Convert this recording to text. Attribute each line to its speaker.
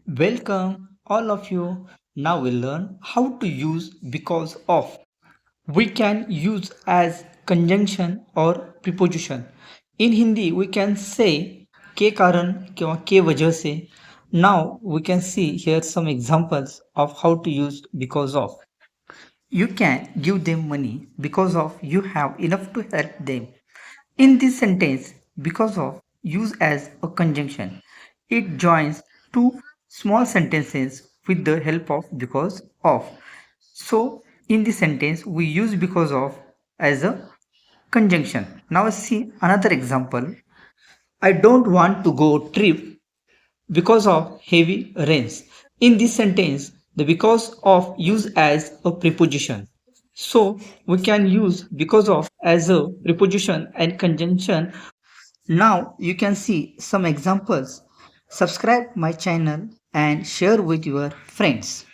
Speaker 1: Welcome, all of you. Now we'll learn how to use because of. We can use as conjunction or preposition. In Hindi, we can say के कारण किंवा के वजह से. Now we can see here some examples of how to use because of. You can give them money because of you have enough to help them. In this sentence, because of use as a conjunction. It joins two small sentences with the help of because of. So, in this sentence, we use because of as a conjunction. Now, see another example. I don't want to go trip because of heavy rains. In this sentence, the because of use as a preposition. So we can use because of as a preposition and conjunction. Now you can see some examples. Subscribe my channel and share with your friends.